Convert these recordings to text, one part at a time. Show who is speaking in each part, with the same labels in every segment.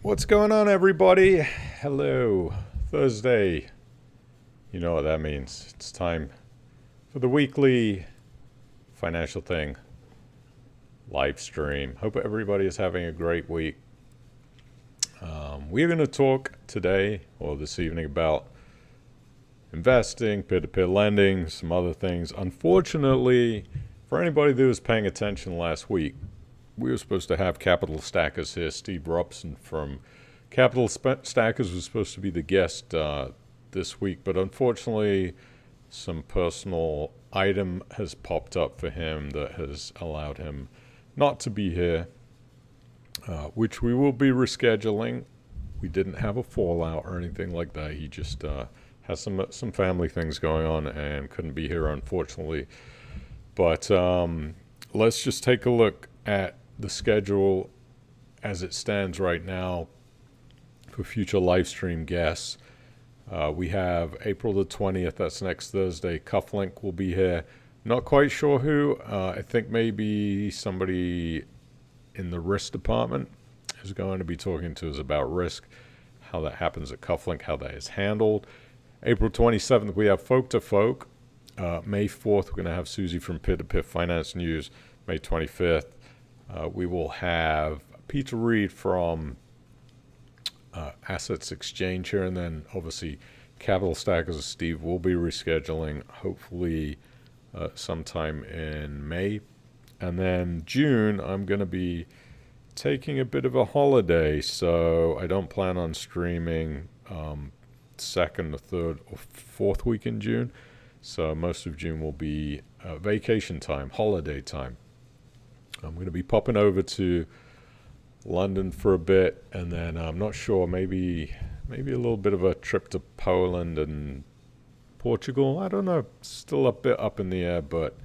Speaker 1: What's going on, everybody? Hello. Thursday. You know what that means. It's time for the weekly financial thing live stream. Hope everybody is having a great week. We're going to talk today or this evening about investing, peer-to-peer lending, some other things. Unfortunately, for anybody that was paying attention last week, we were supposed to have Capital Stackers here. Steve Robson from Capital Stackers was supposed to be the guest this week, but unfortunately, some personal item has popped up for him that has allowed him not to be here, which we will be rescheduling. We didn't have a fallout or anything like that. He just has some family things going on and couldn't be here, unfortunately. But let's just take a look at the schedule as it stands right now for future live stream guests. We have April the 20th, that's next Thursday. Cufflink will be here. Not quite sure who. I think maybe somebody in the risk department is going to be talking to us about risk, how that happens at Cufflink, how that is handled. April 27th, we have Folk to Folk. May 4th, we're going to have Susie from Peer-to-Peer Finance News. May 25th, we will have Peter Reed from Assets Exchange here, and then obviously Capital Stackers and Steve will be rescheduling, hopefully sometime in May. And then June, I'm going to be taking a bit of a holiday, so I don't plan on streaming second, the third, or fourth week in June. So most of June will be vacation time, holiday time. I'm going to be popping over to London for a bit, and then I'm not sure, maybe a little bit of a trip to Poland and Portugal. I don't know, still a bit up in the air, but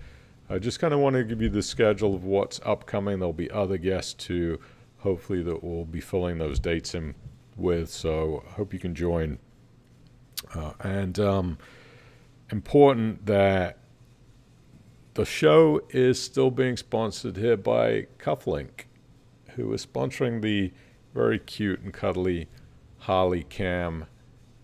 Speaker 1: I just kind of want to give you the schedule of what's upcoming. There'll be other guests too, hopefully, that we'll be filling those dates in with, so I hope you can join. Important that the show is still being sponsored here by Cufflink, who is sponsoring the very cute and cuddly Harley Cam,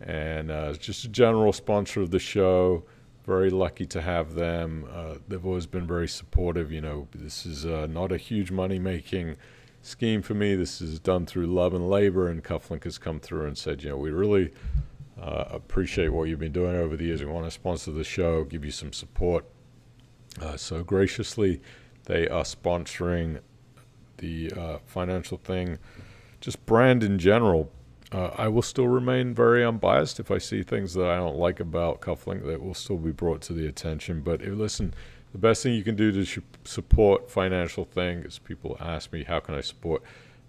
Speaker 1: and just a general sponsor of the show. Very lucky to have them. They've always been very supportive. You know, this is not a huge money-making scheme for me. This is done through love and labor, and Cufflink has come through and said, you know, we really appreciate what you've been doing over the years. We want to sponsor the show, give you some support. So graciously, they are sponsoring the financial thing, just brand in general. I will still remain very unbiased. If I see things that I don't like about Cufflink, that will still be brought to the attention. But listen, the best thing you can do to support financial thing is, people ask me, how can I support?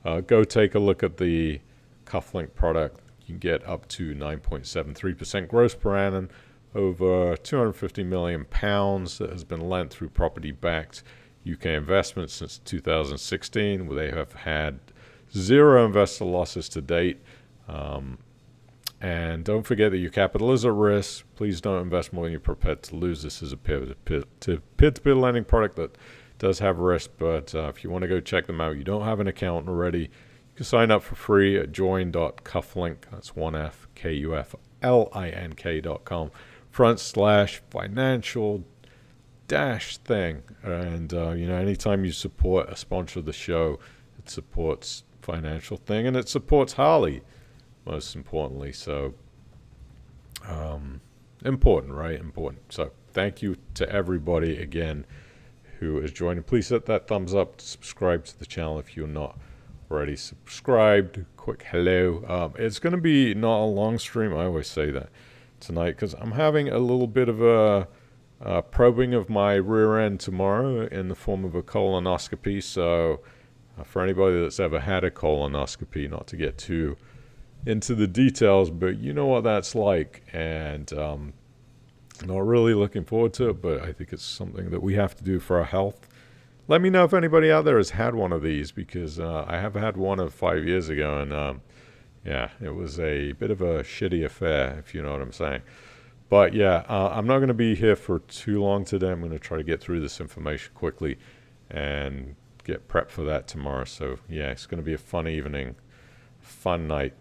Speaker 1: Go take a look at the Cufflink product. You can get up to 9.73% gross per annum, over £250 million that has been lent through property-backed UK investments since 2016, where they have had zero investor losses to date. And don't forget that your capital is at risk. Please don't invest more than you're prepared to lose. This is a peer-to-peer lending product that does have risk, but if you want to go check them out, you don't have an account already, you can sign up for free at join.cufflink, that's 1F, KUFLINK.com/financial-thing. And, anytime you support a sponsor of the show, it supports financial thing, and it supports Harley, most importantly. So, important, right? Important. So, thank you to everybody, again, who is joining. Please hit that thumbs up to subscribe to the channel if you're not already subscribed. Quick hello. It's going to be not a long stream. I always say that tonight because I'm having a little bit of a probing of my rear end tomorrow in the form of a colonoscopy. So for anybody that's ever had a colonoscopy, not to get too into the details, but you know what that's like, and not really looking forward to it, but I think it's something that we have to do for our health. Let me know if anybody out there has had one of these, because I have had one 5 years ago, and yeah, it was a bit of a shitty affair, if you know what I'm saying. But yeah, I'm not going to be here for too long today. I'm going to try to get through this information quickly and get prepped for that tomorrow. So yeah, it's going to be a fun evening, fun night.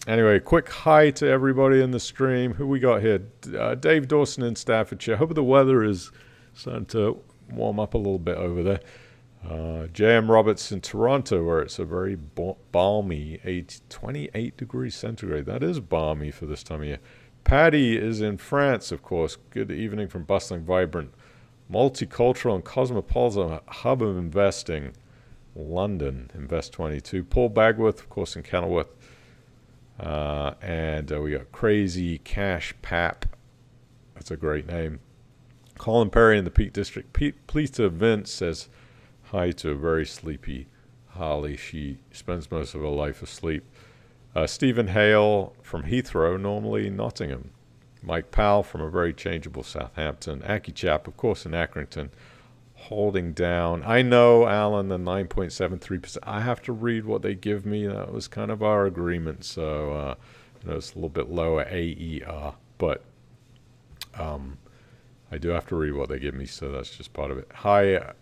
Speaker 1: Anyway, quick hi to everybody in the stream. Who we got here? Dave Dawson in Staffordshire. Hope the weather is starting to warm up a little bit over there. J.M. Roberts in Toronto, where it's a very balmy 28 degrees centigrade. That is balmy for this time of year. Patty is in France, of course. Good evening from bustling, vibrant, multicultural and cosmopolitan hub of investing, London, Invest 22. Paul Bagworth, of course, in Kenilworth. And we got Crazy Cash Pap. That's a great name. Colin Perry in the Peak District. Peter Vince says hi to a very sleepy Holly. She spends most of her life asleep. Stephen Hale from Heathrow, normally Nottingham. Mike Powell from a very changeable Southampton. Aki Chap, of course, in Accrington. Holding down. I know, Alan, the 9.73%. I have to read what they give me. That was kind of our agreement. So it's a little bit lower AER. But I do have to read what they give me, so that's just part of it. Hi.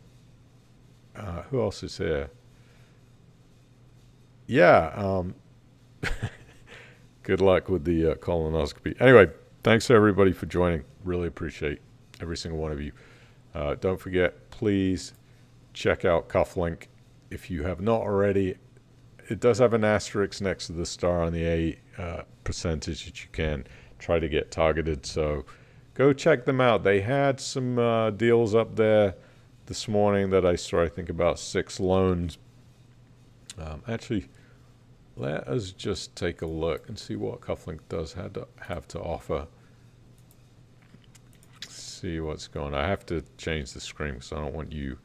Speaker 1: Who else is here? Yeah. Good luck with the colonoscopy. Anyway, thanks everybody for joining. Really appreciate every single one of you. Don't forget, please check out Cufflink if you have not already. It does have an asterisk next to the star on the A percentage that you can try to get targeted. So go check them out. They had some deals up there this morning that I saw, I think about 6 loans. Actually, let us just take a look and see what Cufflink does have to offer. See what's going on. I have to change the screen because I don't want you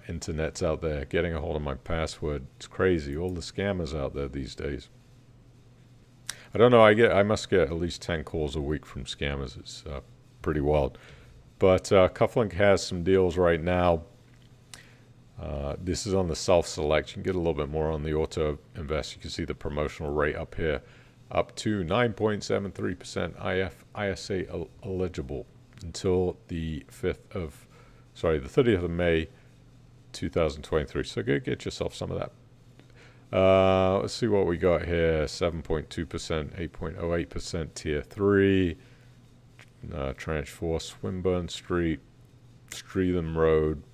Speaker 1: internets out there getting a hold of my password. It's crazy. All the scammers out there these days. I don't know. I must get at least 10 calls a week from scammers. It's pretty wild. But Cufflink has some deals right now. This is on the self-select. You can get a little bit more on the auto invest. You can see the promotional rate up here, up to 9.73% ISA eligible until the 30th of May, 2023. So go get yourself some of that. Let's see what we got here. 7.2%, 8.08% tier 3, tranche 4, Swinburne Street, Streatham Road,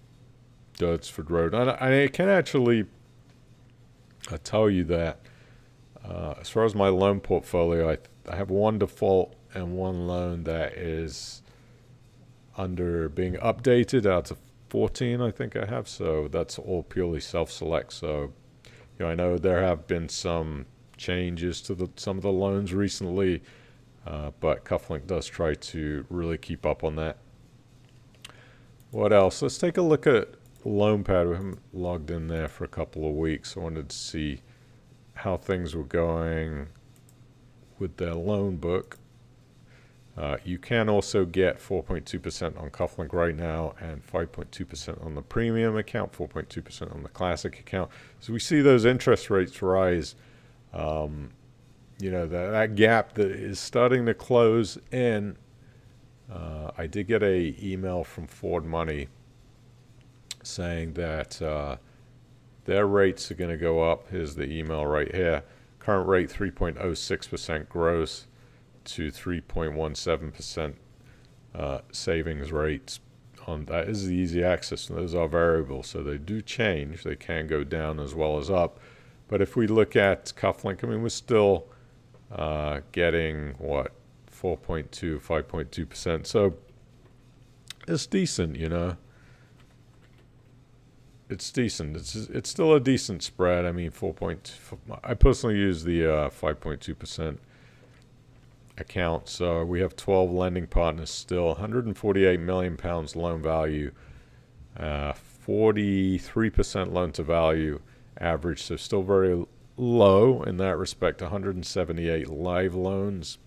Speaker 1: Dudsford Road. And I can actually tell you that as far as my loan portfolio, I have one default and one loan that is under being updated out to 14, I think I have. So that's all purely self-select. So, I know there have been some changes to some of the loans recently, but Cufflink does try to really keep up on that. What else? Let's take a look at LoanPad. We haven't logged in there for a couple of weeks. I wanted to see how things were going with their loan book. You can also get 4.2% on Cufflink right now and 5.2% on the premium account, 4.2% on the classic account. So we see those interest rates rise. That gap that is starting to close in. I did get an email from Ford Money saying that their rates are going to go up. Here's the email right here. Current rate 3.06% gross to 3.17% savings rates. On that is the easy access. And those are variable, so they do change. They can go down as well as up. But if we look at Cufflink, we're still getting 4.2, 5.2%. So it's decent, It's decent. It's still a decent spread. I personally use the 5.2% account. So we have 12 lending partners still, 148 million pounds loan value, 43% loan to value average. So still very low in that respect. 178 live loans,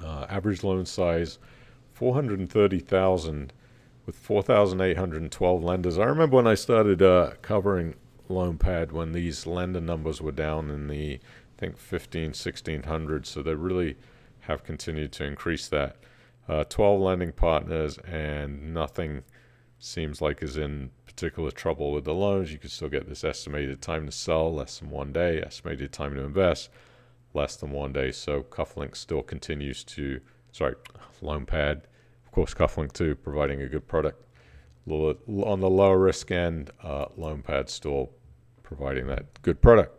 Speaker 1: average loan size 430,000 with 4,812 lenders. I remember when I started covering LoanPad when these lender numbers were down in the, I think, 1,600. So they really have continued to increase that. 12 lending partners and nothing seems like is in particular trouble with the loans, you can still get this estimated time to sell, less than 1 day, estimated time to invest, less than 1 day. So Cufflink still continues to, LoanPad, of course, Cufflink too, providing a good product. On the lower risk end, LoanPad still providing that good product.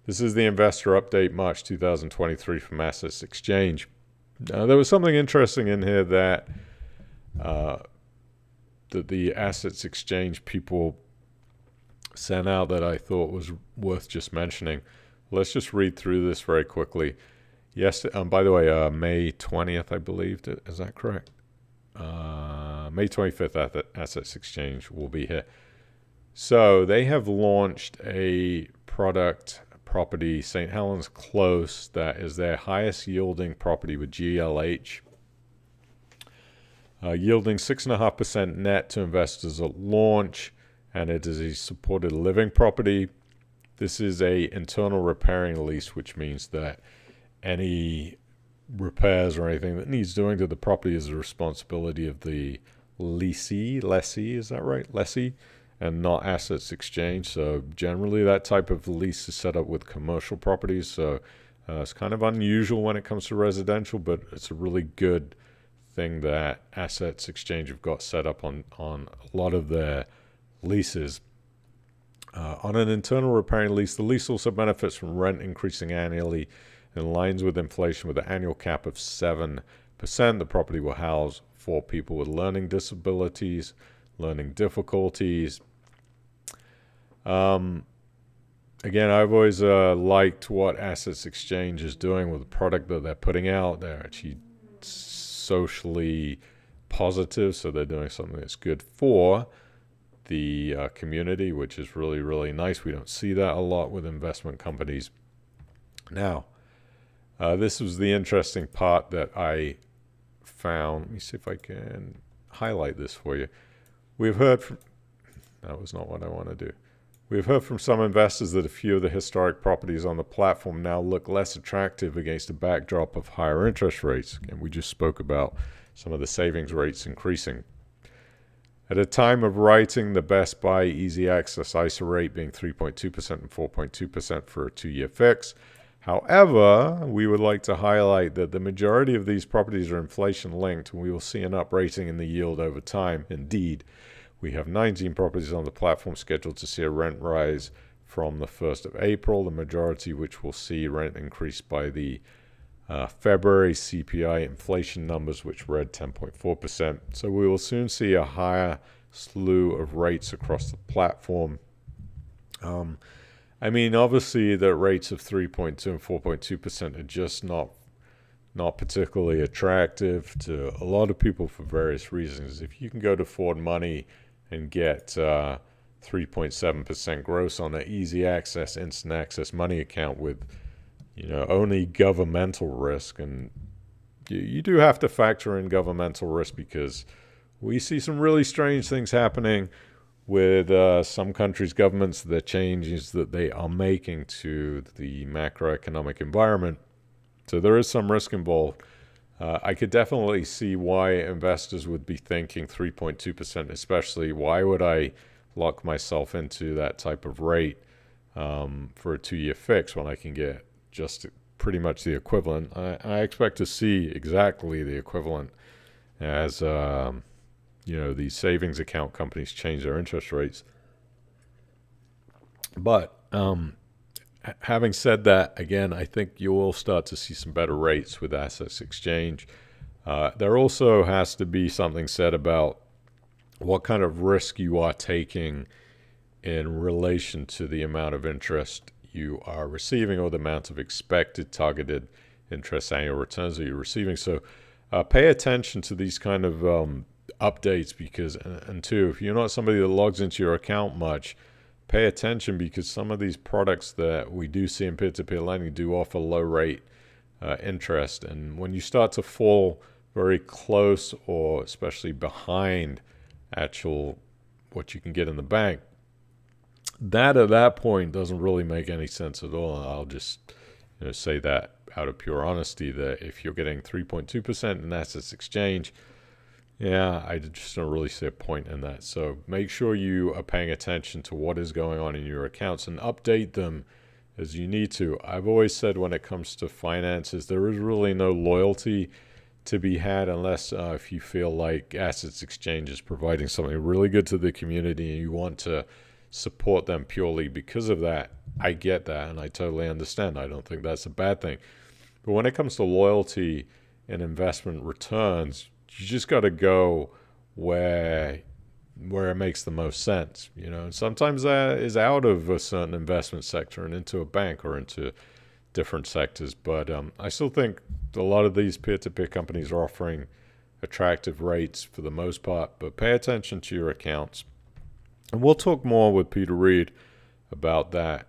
Speaker 1: This is the investor update, March 2023 from Assets Exchange. There was something interesting in here that the Assets Exchange people sent out that I thought was worth just mentioning. Let's just read through this very quickly. Yes, by the way, May 20th, I believe. Is that correct? May 25th at Assets Exchange will be here. So they have launched a product property, St. Helens Close, that is their highest yielding property with GLH, yielding 6.5% net to investors at launch, and it is a supported living property. This is a internal repairing lease, which means that any repairs or anything that needs doing to the property is the responsibility of the lessee, is that right? Lessee, and not Assets Exchange. So generally that type of lease is set up with commercial properties. So it's kind of unusual when it comes to residential, but it's a really good thing that Assets Exchange have got set up on a lot of their leases. On an internal repairing lease, the lease also benefits from rent increasing annually in lines with inflation with an annual cap of 7%. The property will house 4 people with learning disabilities, learning difficulties. Again, I've always liked what Assets Exchange is doing with the product that they're putting out. They're actually socially positive, so they're doing something that's good for the community, which is really, really nice. We don't see that a lot with investment companies. Now, this was the interesting part that I found. Let me see if I can highlight this for you. We've heard from, that was not what I want to do. We've heard from some investors that a few of the historic properties on the platform now look less attractive against a backdrop of higher interest rates. And we just spoke about some of the savings rates increasing. At a time of writing, the Best Buy Easy Access ISA rate being 3.2% and 4.2% for a 2-year fix. However, we would like to highlight that the majority of these properties are inflation linked, and we will see an uprating in the yield over time. Indeed, we have 19 properties on the platform scheduled to see a rent rise from the 1st of April, the majority which will see rent increase by the February CPI inflation numbers, which read 10.4%. So we will soon see a higher slew of rates across the platform. I mean, obviously, the rates of 3.2 and 4.2% are just not particularly attractive to a lot of people for various reasons. If you can go to Ford Money and get 3.7% gross on an easy access, instant access money account with, only governmental risk, and you do have to factor in governmental risk because we see some really strange things happening with some countries' governments, the changes that they are making to the macroeconomic environment. So there is some risk involved. I could definitely see why investors would be thinking 3.2%, especially why would I lock myself into that type of rate for a 2-year fix when I can get just pretty much the equivalent. I expect to see exactly the equivalent as these savings account companies change their interest rates. But having said that, again, I think you will start to see some better rates with Assets Exchange. There also has to be something said about what kind of risk you are taking in relation to the amount of interest you are receiving or the amount of expected targeted interest annual returns that you're receiving. So pay attention to these kind of updates because, and two, if you're not somebody that logs into your account much, pay attention because some of these products that we do see in peer-to-peer lending do offer low rate interest. And when you start to fall very close or especially behind actual what you can get in the bank, that at that point doesn't really make any sense at all. I'll just say that out of pure honesty that if you're getting 3.2% in Assets Exchange, Yeah, I just don't really see a point in that. So make sure you are paying attention to what is going on in your accounts and update them as you need to. I've always said when it comes to finances, there is really no loyalty to be had unless if you feel like Assets Exchange is providing something really good to the community and you want to support them purely because of that. I get that and I totally understand. I don't think that's a bad thing. But when it comes to loyalty and investment returns, you just got to go where it makes the most sense, And sometimes that is out of a certain investment sector and into a bank or into different sectors. But I still think a lot of these peer-to-peer companies are offering attractive rates for the most part. But pay attention to your accounts, and we'll talk more with Peter Reed about that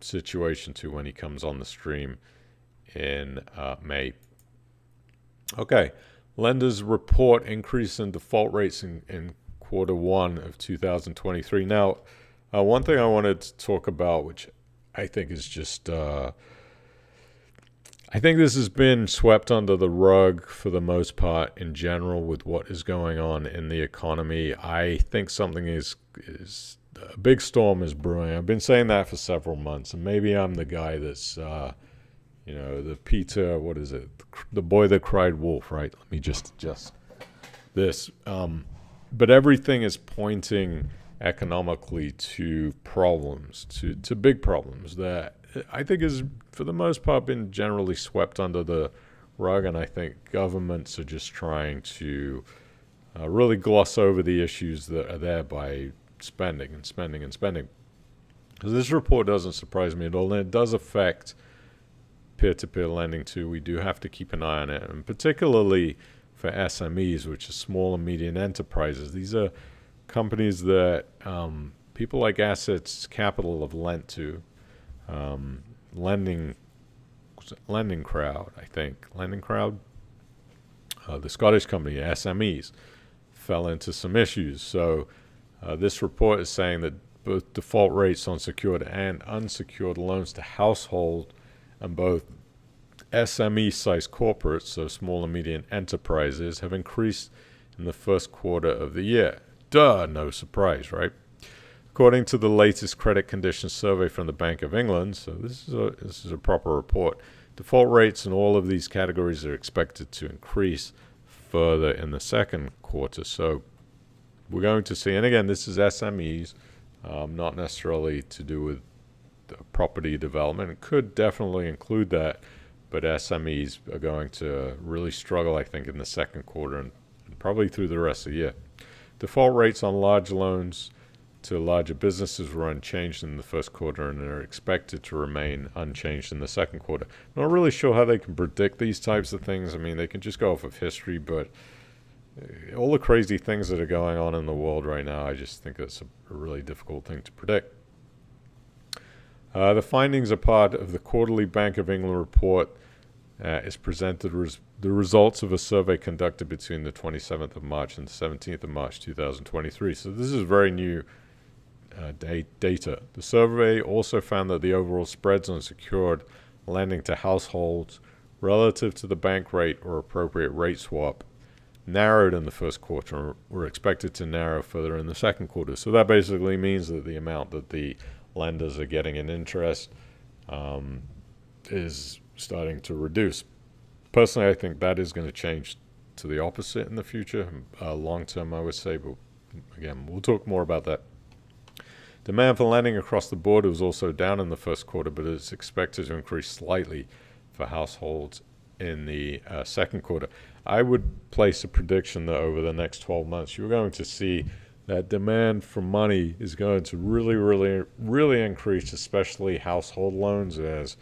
Speaker 1: situation too when he comes on the stream in May. Okay. Lenders report increase in default rates in quarter one of 2023. Now, one thing I wanted to talk about, which I think is just, I think this has been swept under the rug for the most part in general with what is going on in the economy. I think something is a big storm is brewing. I've been saying that for several months, and maybe I'm the guy that's the Peter, what is it? The boy that cried wolf, right? Let me just adjust this. But everything is pointing economically to problems, to big problems that I think is, for the most part, been generally swept under the rug. And I think governments are just trying to really gloss over the issues that are there by spending and spending and spending. Because this report doesn't surprise me at all, and it does affect peer-to-peer lending too. We do have to keep an eye on it, and particularly for SMEs, which are small and medium enterprises. These are companies that people like Assets Capital have lent to. Lending Crowd, I think. Lending Crowd, the Scottish company, SMEs, fell into some issues. So this report is saying that both default rates on secured and unsecured loans to household and both SME-sized corporates, so small and medium enterprises, have increased in the first quarter of the year. Duh, no surprise, right? According to the latest credit conditions survey from the Bank of England, so this is a proper report, default rates in all of these categories are expected to increase further in the second quarter. So we're going to see, and again, this is SMEs, not necessarily to do with property development. It could definitely include that, but SMEs are going to really struggle, I think, in the second quarter and probably through the rest of the year. Default rates on large loans to larger businesses were unchanged in the first quarter and are expected to remain unchanged in the second quarter. I'm not really sure how they can predict these types of things. I mean, they can just go off of history, but all the crazy things that are going on in the world right now, I just think it's a really difficult thing to predict. The findings are part of the quarterly Bank of England report. Is presented the results of a survey conducted between the 27th of March and the 17th of March 2023. So this is very new data. The survey also found that the overall spreads on secured lending to households relative to the bank rate or appropriate rate swap narrowed in the first quarter and were expected to narrow further in the second quarter. So that basically means that the amount that the lenders are getting in interest is starting to reduce. Personally, I think that is going to change to the opposite in the future, long term, I would say, but again, we'll talk more about that. Demand for lending across the board was also down in the first quarter, but it's expected to increase slightly for households in the second quarter. I would place a prediction that over the next 12 months, you're going to see that demand for money is going to really increase, especially household loans, as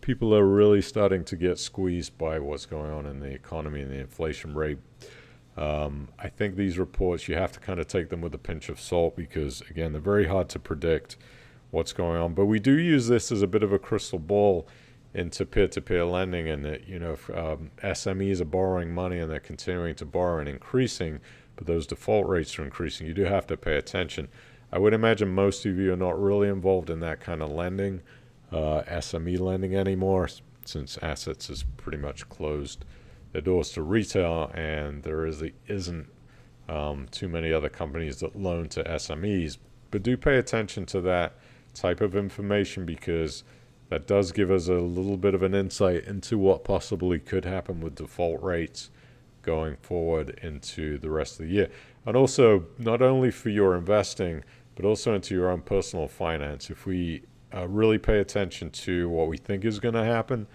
Speaker 1: people are really starting to get squeezed by what's going on in the economy and the inflation rate. I think these reports, you have to kind of take them with a pinch of salt because, again, they're very hard to predict what's going on. But we do use this as a bit of a crystal ball into peer-to-peer lending, and that, if SMEs are borrowing money and they're continuing to borrow and increasing, but those default rates are increasing, you do have to pay attention. I would imagine most of you are not really involved in that kind of lending, SME lending anymore, since Assets is pretty much closed their doors to retail, and there isn't too many other companies that loan to SMEs. But do pay attention to that type of information, because that does give us a little bit of an insight into what possibly could happen with default rates going forward into the rest of the year. And also, not only for your investing, but also into your own personal finance. If we really pay attention to what we think is going to happen,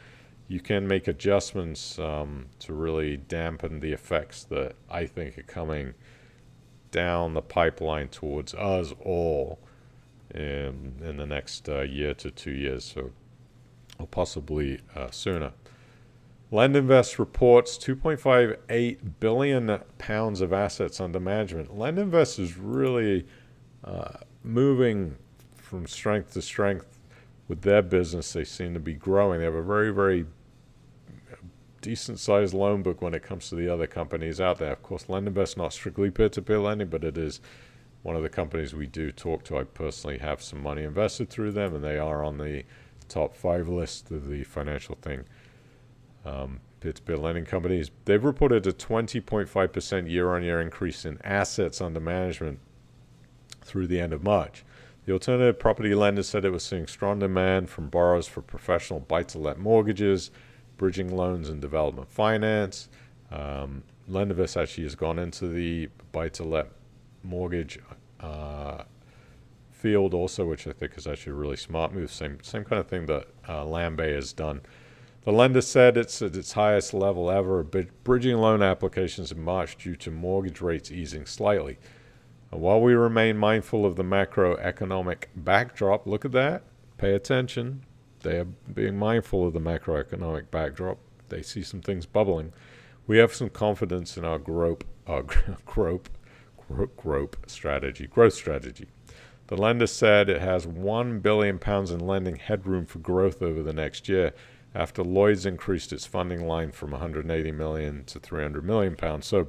Speaker 1: you can make adjustments to really dampen the effects that I think are coming down the pipeline towards us all in the next year to 2 years, so or possibly sooner. LendInvest reports 2.58 billion pounds of assets under management. LendInvest is really moving from strength to strength with their business. They seem to be growing. They have a very, very decent-sized loan book when it comes to the other companies out there. Of course, LendInvest not strictly peer-to-peer lending, but it is one of the companies we do talk to. I personally have some money invested through them, and they are on the top 5 list of the Financial Thing peer-to-peer lending companies. They've reported a 20.5% year-on-year increase in assets under management through the end of March. The alternative property lender said it was seeing strong demand from borrowers for professional buy-to-let mortgages, bridging loans, and development finance. LendInvest actually has gone into the buy-to-let mortgage field also, which I think is actually a really smart move. Same kind of thing that Lambay has done. The lender said it's at its highest level ever, bridging loan applications in March due to mortgage rates easing slightly. And while we remain mindful of the macroeconomic backdrop, look at that, pay attention. They are being mindful of the macroeconomic backdrop. They see some things bubbling. We have some confidence in our growth strategy. The lender said it has £1 billion in lending headroom for growth over the next year, after Lloyds increased its funding line from £180 million to £300 million. So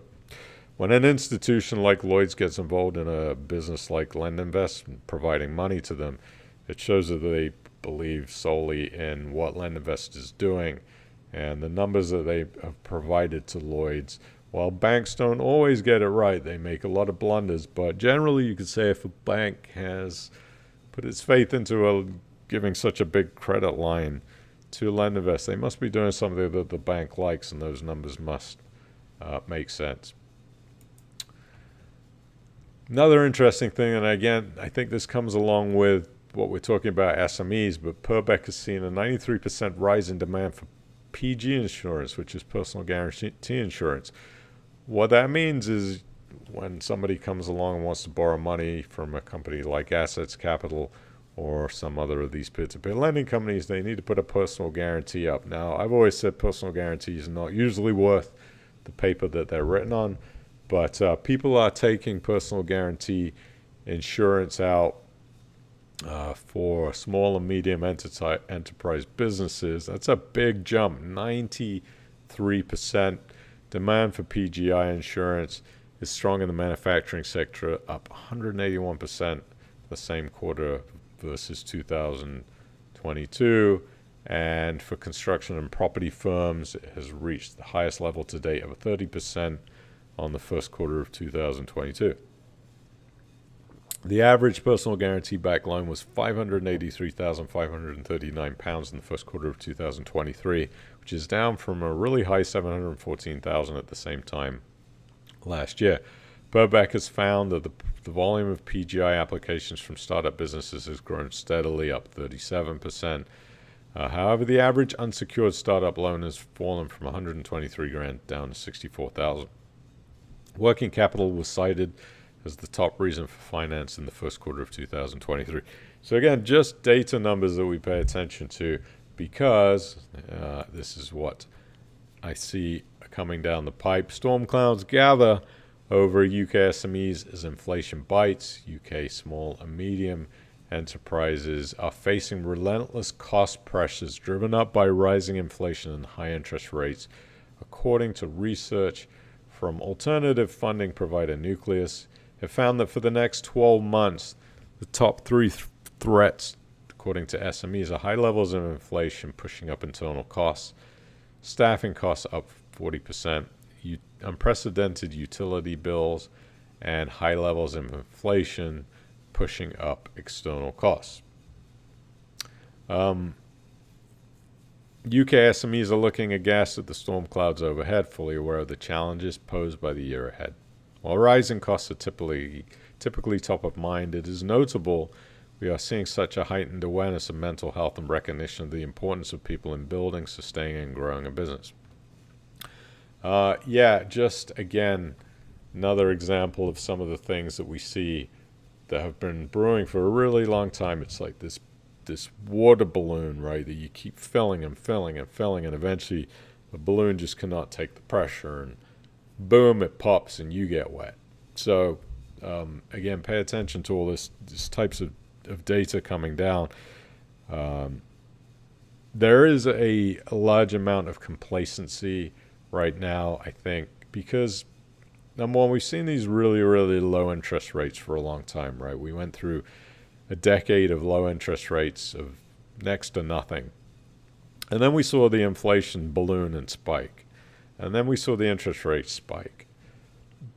Speaker 1: when an institution like Lloyds gets involved in a business like LendInvest, providing money to them, it shows that they believe solely in what LendInvest is doing. And the numbers that they have provided to Lloyds, while banks don't always get it right, they make a lot of blunders. But generally, you could say if a bank has put its faith into giving such a big credit line to LendInvest, they must be doing something that the bank likes, and those numbers must make sense. Another interesting thing, and again, I think this comes along with what we're talking about SMEs, but Purbeck has seen a 93% rise in demand for PG insurance, which is personal guarantee insurance. What that means is when somebody comes along and wants to borrow money from a company like Assets Capital or some other of these peer-to-peer lending companies, they need to put a personal guarantee up. Now, I've always said personal guarantees are not usually worth the paper that they're written on, but people are taking personal guarantee insurance out for small and medium enterprise businesses. That's a big jump, 93%. Demand for PGI insurance is strong in the manufacturing sector, up 181% the same quarter versus 2022. And for construction and property firms, it has reached the highest level to date of 30% on the first quarter of 2022. The average personal guarantee-backed loan was £583,539 in the first quarter of 2023, which is down from a really high $714,000 at the same time last year. Purbeck has found that the volume of PGI applications from startup businesses has grown steadily, up 37%. However, the average unsecured startup loan has fallen from $123,000 down to $64,000. Working capital was cited as the top reason for finance in the first quarter of 2023. So again, just data numbers that we pay attention to, because this is what I see coming down the pipe. Storm clouds gather over UK SMEs as inflation bites. UK small and medium enterprises are facing relentless cost pressures driven up by rising inflation and high interest rates, according to research from alternative funding provider Nucleus. It found that for the next 12 months, the top three threats, according to SMEs, are high levels of inflation pushing up internal costs, staffing costs up 40%. Unprecedented utility bills and high levels of inflation pushing up external costs. UK SMEs are looking aghast at the storm clouds overhead, fully aware of the challenges posed by the year ahead. While rising costs are typically top of mind, it is notable we are seeing such a heightened awareness of mental health and recognition of the importance of people in building, sustaining, and growing a business. Just again, another example of some of the things that we see that have been brewing for a really long time. It's like this water balloon, right, that you keep filling and filling and filling, and eventually the balloon just cannot take the pressure, and boom, it pops and you get wet. So again, pay attention to all this types of data coming down. There is a large amount of complacency right now, I think, because number one, we've seen these really, really low interest rates for a long time, right? We went through a decade of low interest rates of next to nothing. And then we saw the inflation balloon and spike. And then we saw the interest rates spike.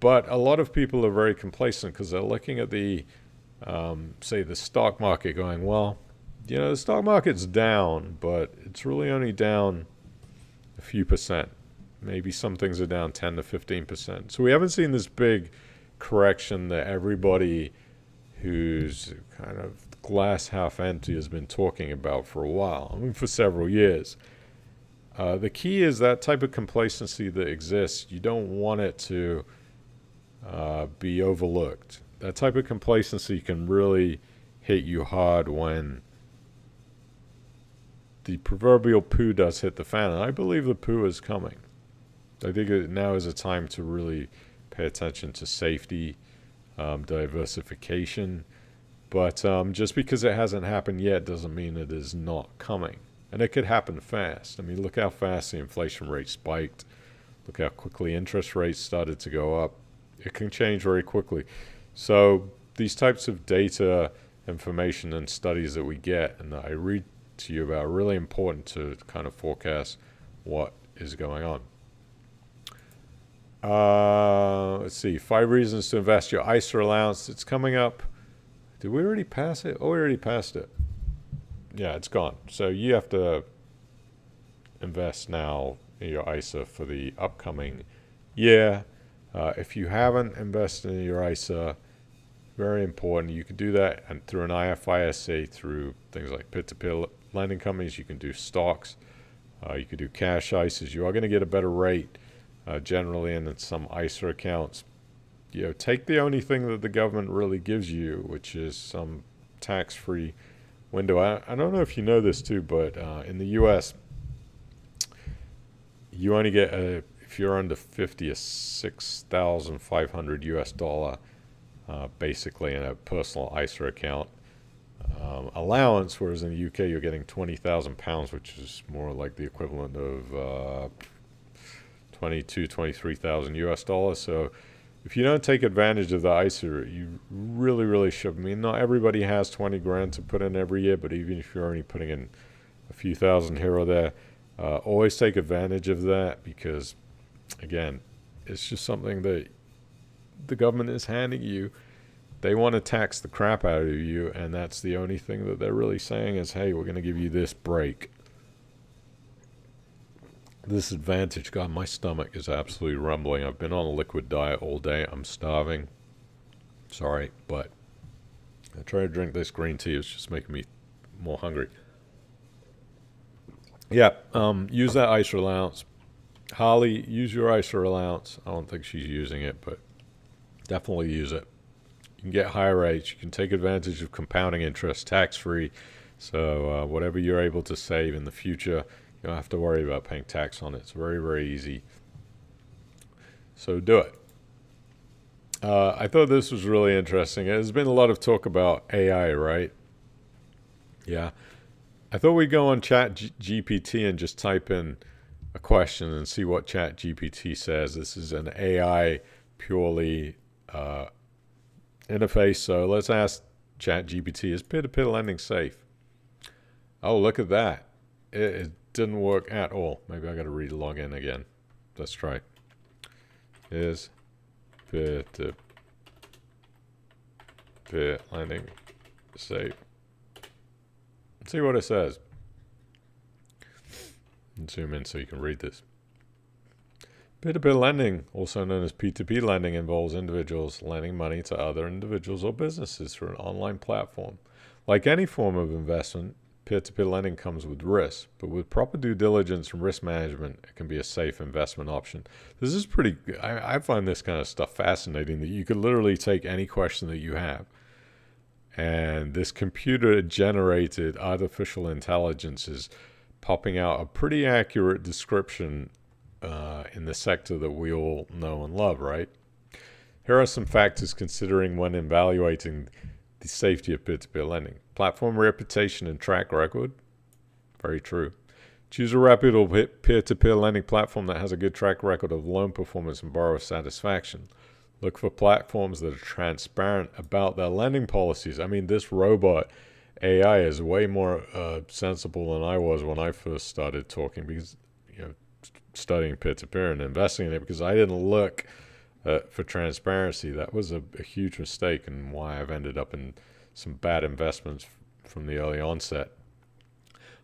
Speaker 1: But a lot of people are very complacent because they're looking at the, say, the stock market going, well, the stock market's down, but it's really only down a few percent. Maybe some things are down 10 to 15%. So we haven't seen this big correction that everybody who's kind of glass half empty has been talking about for a while. I mean, for several years. The key is that type of complacency that exists. You don't want it to be overlooked. That type of complacency can really hit you hard when the proverbial poo does hit the fan. And I believe the poo is coming. I think now is a time to really pay attention to safety, diversification. But just because it hasn't happened yet doesn't mean it is not coming. And it could happen fast. I mean, look how fast the inflation rate spiked. Look how quickly interest rates started to go up. It can change very quickly. So these types of data, information, and studies that we get and that I read to you about are really important to kind of forecast what is going on. Let's see. 5 reasons to invest your ISA allowance. It's coming up. Did we already pass it? Oh, we already passed it. Yeah, it's gone. So you have to invest now in your ISA for the upcoming year. If you haven't invested in your ISA, very important. You can do that and through an IFISA, through things like P2P lending companies. You can do stocks. You can do cash ISAs. You are going to get a better rate generally in some ISA accounts. Take the only thing that the government really gives you, which is some tax-free window. I don't know if you know this too, but in the U.S., you only get, if you're under 50, a $6,500 US dollar, basically in a personal ISA account allowance, whereas in the UK you're getting £20,000, which is more like the equivalent of 23,000 US dollars. So if you don't take advantage of the ISA, you really, really should. I mean, not everybody has 20 grand to put in every year, but even if you're only putting in a few thousand here or there, always take advantage of that because, again, it's just something that the government is handing you. They want to tax the crap out of you, and that's the only thing that they're really saying is, hey, we're going to give you this break. This advantage, God, my stomach is absolutely rumbling. I've been on a liquid diet all day. I'm starving. Sorry, but I try to drink this green tea. It's just making me more hungry. Yeah, use that ISA allowance. Holly, use your ISA allowance. I don't think she's using it, but definitely use it. You can get higher rates. You can take advantage of compounding interest, tax-free. So whatever you're able to save in the future, you don't have to worry about paying tax on it. It's very, very easy. So do it. I thought this was really interesting. There's been a lot of talk about AI, right? Yeah. I thought we'd go on ChatGPT and just type in a question and see what ChatGPT says. This is an AI purely interface. So let's ask ChatGPT, is peer-to-peer lending safe? Oh, look at that. It didn't work at all. Maybe I got to re-log in again. let's try. Is peer-to-peer lending safe? Let's see what it says. And zoom in so you can read this. Peer-to-peer lending, also known as P2P lending, involves individuals lending money to other individuals or businesses through an online platform. Like any form of investment, peer-to-peer lending comes with risk, but with proper due diligence and risk management, it can be a safe investment option. This is pretty, I find this kind of stuff fascinating, that you could literally take any question that you have, and this computer-generated artificial intelligence is popping out a pretty accurate description in the sector that we all know and love, right? Here are some factors considering when evaluating the safety of peer-to-peer lending. Platform reputation and track record. Very true. Choose a reputable peer-to-peer lending platform that has a good track record of loan performance and borrower satisfaction. Look for platforms that are transparent about their lending policies. I mean, this robot AI is way more sensible than I was when I first started talking, because, studying peer-to-peer and investing in it, because I didn't look for transparency. That was a huge mistake, and why I've ended up in some bad investments from the early onset.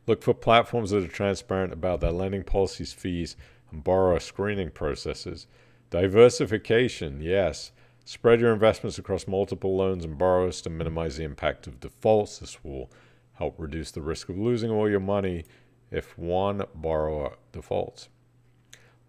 Speaker 1: Look for platforms that are transparent about their lending policies, fees, and borrower screening processes. Diversification, yes. Spread your investments across multiple loans and borrowers to minimize the impact of defaults. This will help reduce the risk of losing all your money if one borrower defaults.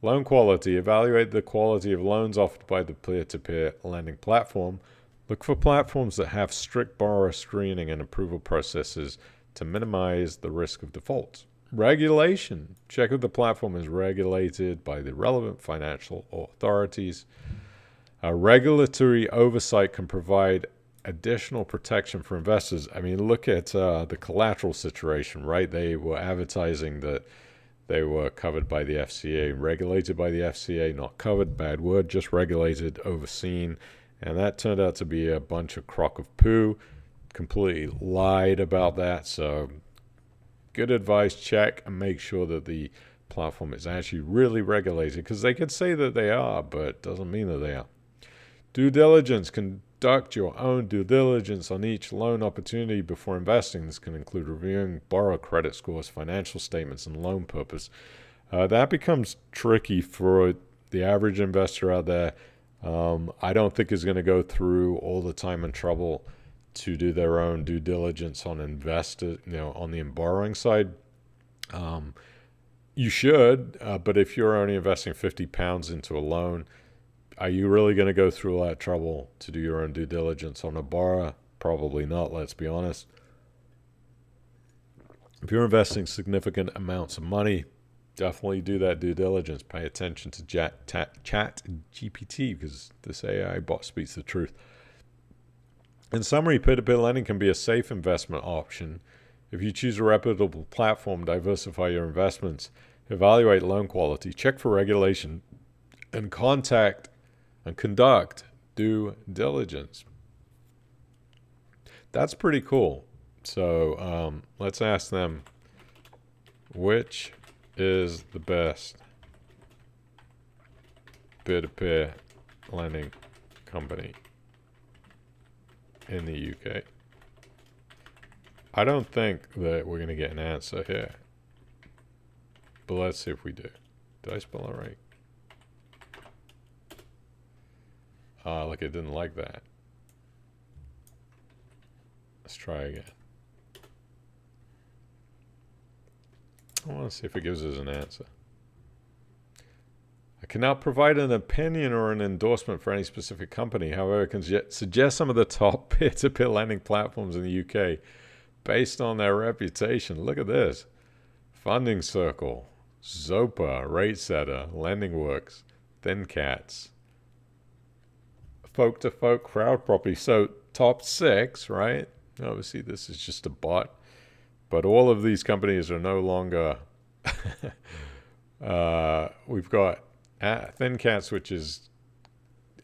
Speaker 1: Loan quality. Evaluate the quality of loans offered by the peer-to-peer lending platform. Look for platforms that have strict borrower screening and approval processes to minimize the risk of defaults. Regulation. Check if the platform is regulated by the relevant financial authorities. Regulatory oversight can provide additional protection for investors. I mean, look at the collateral situation, right? They were advertising that they were covered by the FCA, regulated by the FCA, not covered, bad word, just regulated, overseen. And that turned out to be a bunch of crock of poo. Completely lied about that. So good advice, check and make sure that the platform is actually really regulated, because they could say that they are, but it doesn't mean that they are. Due diligence. Conduct your own due diligence on each loan opportunity before investing. This can include reviewing borrower credit scores, financial statements, and loan purpose. That becomes tricky for the average investor out there. I don't think is going to go through all the time and trouble to do their own due diligence on on the borrowing side. You should, but if you're only investing £50 into a loan, are you really going to go through all that trouble to do your own due diligence on a borrower? Probably not, let's be honest. If you're investing significant amounts of money, definitely do that due diligence. Pay attention to Chat GPT, because this AI bot speaks the truth. In summary, peer-to-peer lending can be a safe investment option. If you choose a reputable platform, diversify your investments, evaluate loan quality, check for regulation, and conduct due diligence. That's pretty cool. So let's ask them, which is the best peer-to-peer lending company in the UK? I don't think that we're going to get an answer here, but let's see if we do. Did I spell it right? Like it didn't like that. Let's try again. I want to see if it gives us an answer. I cannot provide an opinion or an endorsement for any specific company. However, I can suggest some of the top peer-to-peer lending platforms in the UK based on their reputation. Look at this. Funding Circle, Zopa, RateSetter, LendingWorks, ThinCats, Folk2Folk, Crowd Property. So top 6, right? Obviously, this is just a bot. But all of these companies are no longer... we've got ThinCats, which is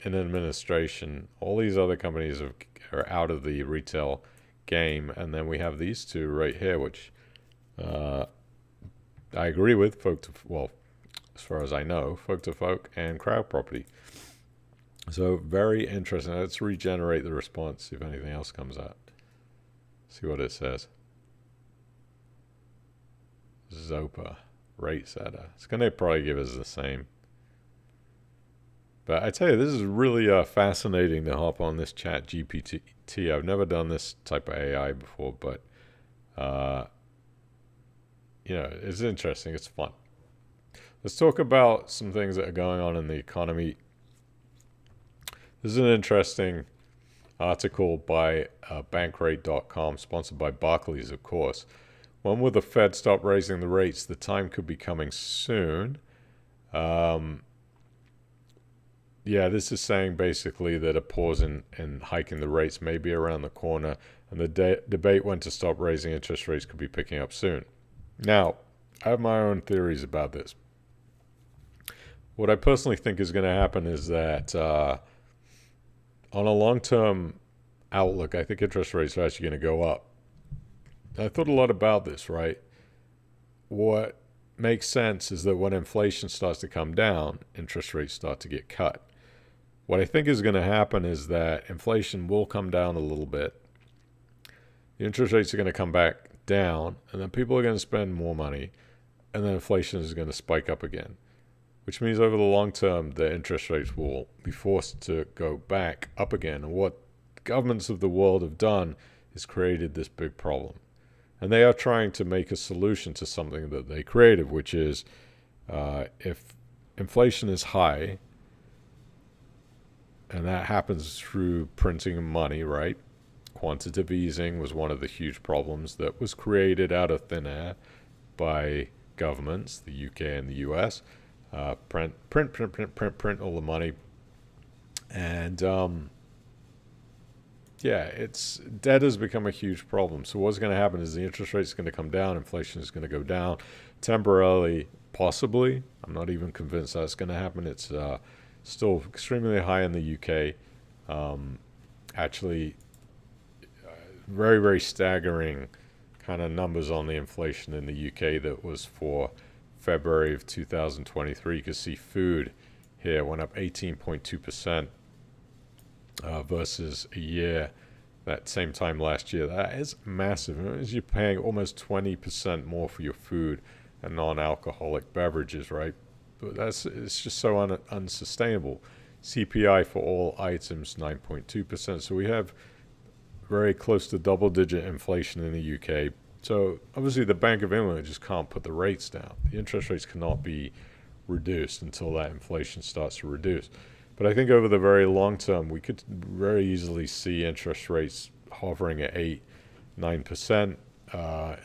Speaker 1: in administration. All these other companies are out of the retail game. And then we have these two right here, which I agree with. as far as I know, folk to folk and crowd property. So very interesting. Let's regenerate the response, see if anything else comes out. See what it says. Zopa rate setter. It's going to probably give us the same. But I tell you, this is really fascinating to hop on this chat GPT. I've never done this type of AI before, but it's interesting. It's fun. Let's talk about some things that are going on in the economy. This is an interesting article by Bankrate.com, sponsored by Barclays, of course. When will the Fed stop raising the rates? The time could be coming soon. This is saying basically that a pause in hiking the rates may be around the corner, and the debate when to stop raising interest rates could be picking up soon. Now, I have my own theories about this. What I personally think is going to happen is that on a long-term outlook, I think interest rates are actually going to go up. I thought a lot about this, right? What makes sense is that when inflation starts to come down, interest rates start to get cut. What I think is going to happen is that inflation will come down a little bit. The interest rates are going to come back down, and then people are going to spend more money, and then inflation is going to spike up again, which means over the long term, the interest rates will be forced to go back up again. And what governments of the world have done is created this big problem. And they are trying to make a solution to something that they created, which is if inflation is high, and that happens through printing money, right? Quantitative easing was one of the huge problems that was created out of thin air by governments, the UK and the US. Print all the money. And debt has become a huge problem. So what's going to happen is the interest rate is going to come down, inflation is going to go down temporarily, possibly. I'm not even convinced that's going to happen. It's still extremely high in the UK. Very, very staggering kind of numbers on the inflation in the UK that was for February of 2023. You can see food here went up 18.2% versus a year that same time last year. That is massive. It means you're paying almost 20% more for your food and non-alcoholic beverages, right? But it's just so unsustainable. CPI for all items 9.2%. So we have very close to double-digit inflation in the UK. So obviously the Bank of England just can't put the rates down. The interest rates cannot be reduced until that inflation starts to reduce. But I think over the very long term, we could very easily see interest rates hovering at 8-9%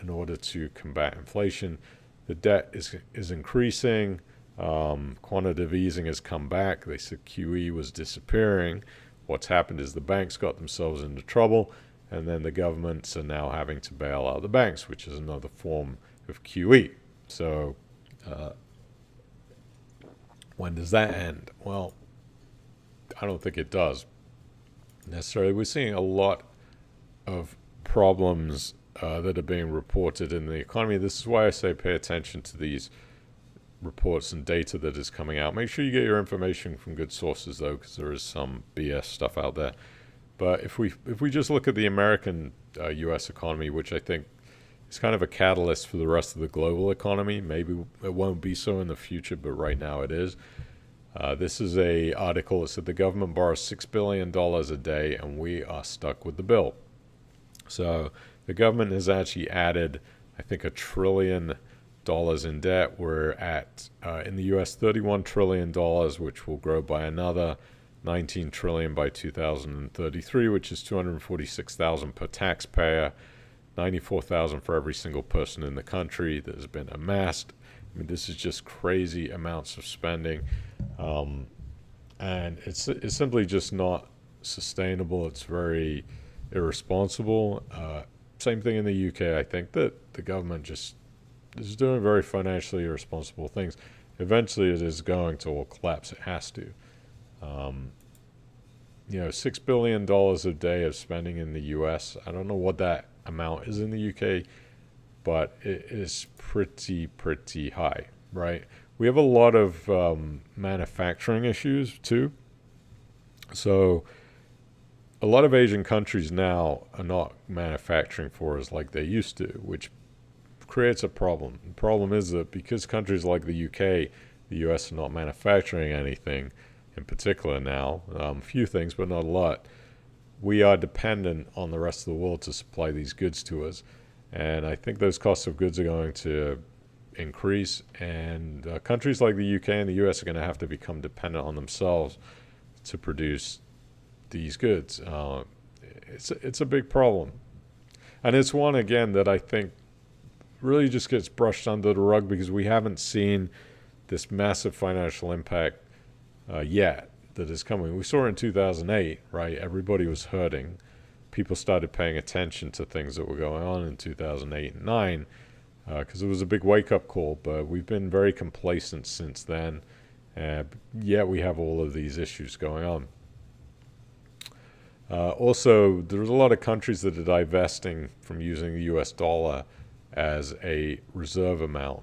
Speaker 1: in order to combat inflation. The debt is increasing. Quantitative easing has come back. They said QE was disappearing. What's happened is the banks got themselves into trouble, and then the governments are now having to bail out the banks, which is another form of QE. So when does that end? Well, I don't think it does necessarily. We're seeing a lot of problems that are being reported in the economy. This is why I say pay attention to these reports and data that is coming out. Make sure you get your information from good sources, though, because there is some BS stuff out there. But if we just look at the American U.S. economy, which I think is kind of a catalyst for the rest of the global economy, maybe it won't be so in the future, but right now it is. This is a article that said the government borrows $6 billion a day, and we are stuck with the bill. So the government has actually added, I think, $1 trillion in debt. We're at, in the U.S., $31 trillion, which will grow by another $19 trillion by 2033, which is $246,000 per taxpayer, $94,000 for every single person in the country that has been amassed. I mean, this is just crazy amounts of spending, and it's simply just not sustainable. It's very irresponsible. Same thing in the UK. I think that the government just is doing very financially irresponsible things. Eventually, it is going to all collapse. It has to. $6 billion a day of spending in the U.S. I don't know what that amount is in the UK, but it is pretty high, right? we have a lot of manufacturing issues too. So a lot of Asian countries now are not manufacturing for us like they used to, which creates a problem. The problem is that because countries like the UK, the US are not manufacturing anything in particular now, few things, but not a lot, we are dependent on the rest of the world to supply these goods to us. And I think those costs of goods are going to increase, and countries like the UK and the US are going to have to become dependent on themselves to produce these goods. It's a big problem. And it's one, again, that I think really just gets brushed under the rug because we haven't seen this massive financial impact yet that is coming. We saw it in 2008, right? Everybody was hurting. People started paying attention to things that were going on in 2008 and 9 because it was a big wake-up call, but we've been very complacent since then. Yet we have all of these issues going on. Also, there's a lot of countries that are divesting from using the US dollar as a reserve amount.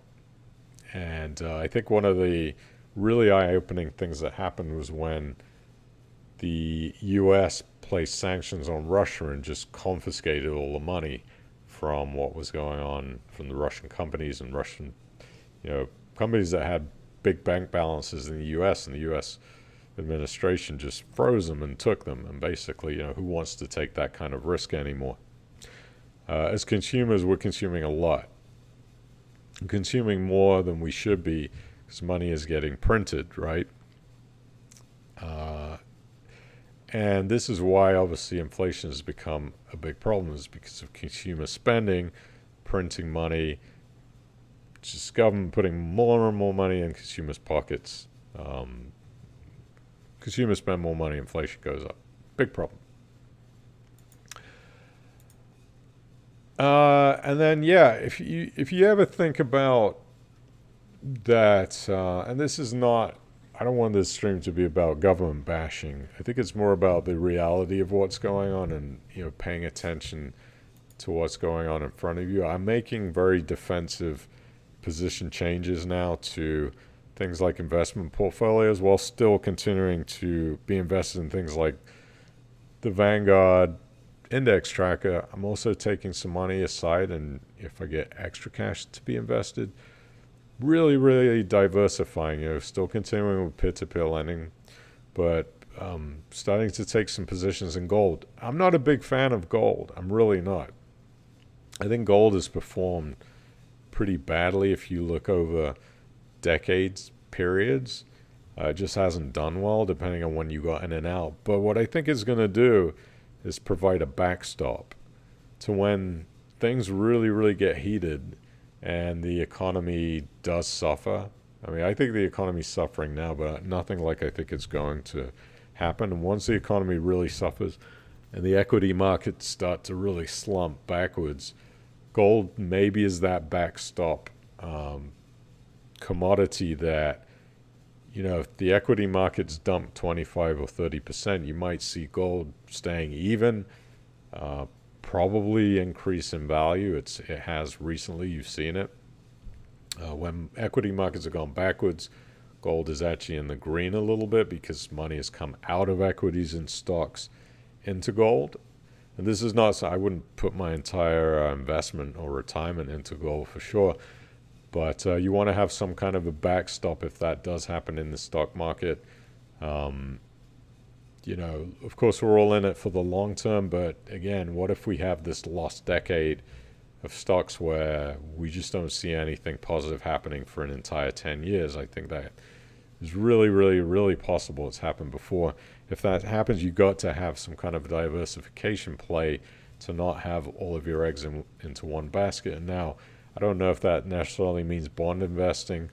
Speaker 1: And I think one of the really eye-opening things that happened was when the US placed sanctions on Russia and just confiscated all the money from what was going on from the Russian companies and Russian, companies that had big bank balances in the US, and the US administration just froze them and took them. And basically, who wants to take that kind of risk anymore? As consumers, we're consuming a lot. We're consuming more than we should be because money is getting printed, right? And this is why, obviously, inflation has become a big problem, is because of consumer spending, printing money, just government putting more and more money in consumers' pockets. Consumers spend more money, inflation goes up. Big problem. And then, if you ever think about that, and this is not, I don't want this stream to be about government bashing. I think it's more about the reality of what's going on and, paying attention to what's going on in front of you. I'm making very defensive position changes now to things like investment portfolios while still continuing to be invested in things like the Vanguard index tracker. I'm also taking some money aside, and if I get extra cash to be invested, really, really diversifying, still continuing with P2P lending, but starting to take some positions in gold. I'm not a big fan of gold. I'm really not. I think gold has performed pretty badly if you look over decades, periods. It just hasn't done well depending on when you got in and out. But what I think it's going to do is provide a backstop to when things really, really get heated and the economy does suffer. I mean, I think the economy's suffering now, but nothing like I think it's going to happen. And once the economy really suffers and the equity markets start to really slump backwards, gold maybe is that backstop commodity that, if the equity markets dump 25 or 30%, you might see gold staying even, probably increase in value. It has recently, you've seen it. When equity markets have gone backwards, gold is actually in the green a little bit because money has come out of equities and stocks into gold. And this is not, I wouldn't put my entire investment or retirement into gold for sure. But you want to have some kind of a backstop if that does happen in the stock market. Of course, we're all in it for the long term. But again, what if we have this lost decade of stocks where we just don't see anything positive happening for an entire 10 years? I think that is really, really, really possible. It's happened before. If that happens, you've got to have some kind of diversification play to not have all of your eggs into one basket. And now, I don't know if that necessarily means bond investing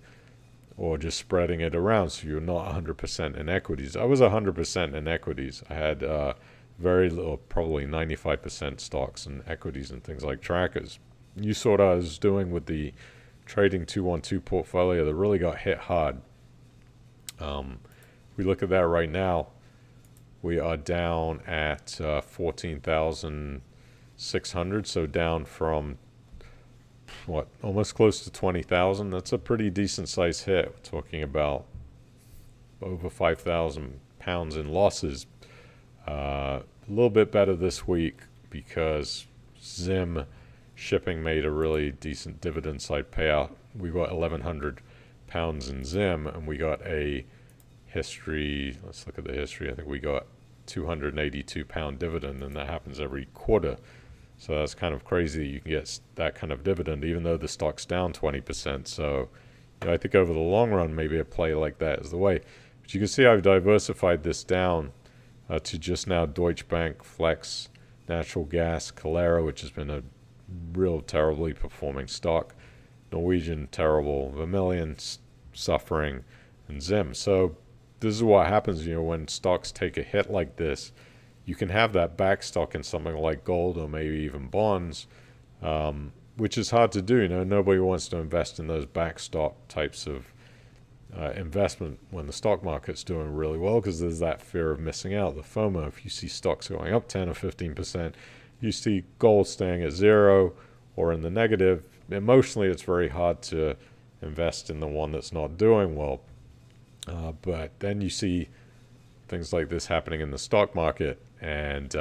Speaker 1: or just spreading it around so you're not 100% in equities. I was 100% in equities. I had very little, probably 95% stocks and equities and things like trackers. You saw what I was doing with the trading 212 portfolio that really got hit hard. We look at that right now. We are down at 14,600, so down from what, almost close to 20,000. That's a pretty decent size hit. We're talking about over 5,000 pounds in losses. A little bit better this week because Zim shipping made a really decent dividend side payout. We got 1,100 pounds in Zim, and we got a history. Let's look at the history. I think we got 282 pound dividend, and that happens every quarter. So that's kind of crazy. You can get that kind of dividend, even though the stock's down 20%. So, I think over the long run, maybe a play like that is the way. But you can see I've diversified this down to just now Deutsche Bank, Flex, Natural Gas, Calera, which has been a real terribly performing stock, Norwegian terrible, Vermilion suffering, and Zim. So this is what happens, when stocks take a hit like this. You can have that backstock in something like gold or maybe even bonds, which is hard to do. Nobody wants to invest in those backstock types of investment when the stock market's doing really well, because there's that fear of missing out, the FOMO. If you see stocks going up 10 or 15%, you see gold staying at zero or in the negative, emotionally it's very hard to invest in the one that's not doing well. But then you see things like this happening in the stock market, and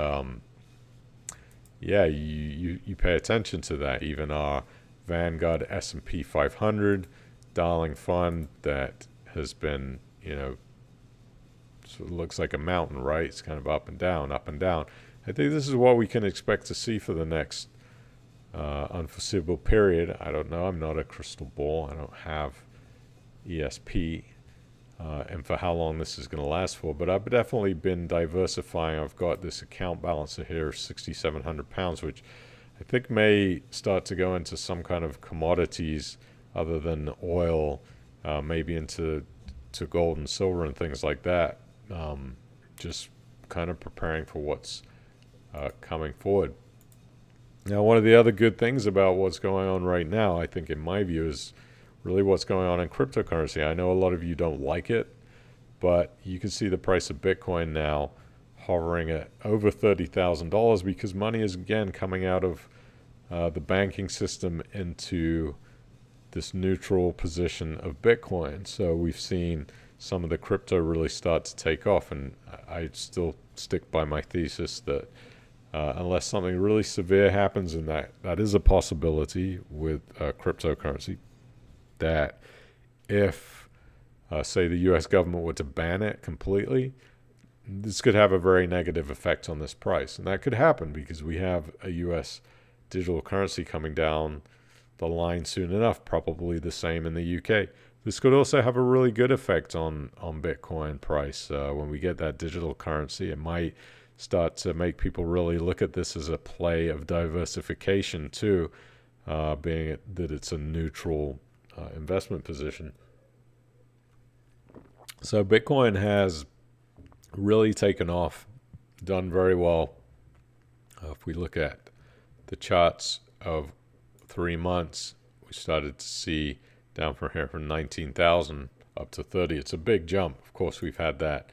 Speaker 1: you pay attention to that. Even our Vanguard S&P 500 darling fund that has been, sort of looks like a mountain, right? It's kind of up and down, up and down. I think this is what we can expect to see for the next unforeseeable period. I don't know. I'm not a crystal ball. I don't have ESP. And for how long this is going to last for. But I've definitely been diversifying. I've got this account balancer here, 6,700 pounds, which I think may start to go into some kind of commodities other than oil, maybe into gold and silver and things like that. Just kind of preparing for what's coming forward. Now, one of the other good things about what's going on right now, I think in my view, is really what's going on in cryptocurrency. I know a lot of you don't like it, but you can see the price of Bitcoin now hovering at over $30,000 because money is again coming out of the banking system into this neutral position of Bitcoin. So we've seen some of the crypto really start to take off, and I still stick by my thesis that unless something really severe happens, and that is a possibility with cryptocurrency, that if, say, the U.S. government were to ban it completely, this could have a very negative effect on this price. And that could happen because we have a U.S. digital currency coming down the line soon enough, probably the same in the U.K. This could also have a really good effect on Bitcoin price. When we get that digital currency, it might start to make people really look at this as a play of diversification too, being that it's a neutral investment position. So Bitcoin has really taken off, done very well. If we look at the charts of 3 months, we started to see down from here from 19,000 up to 30. It's a big jump. Of course, we've had that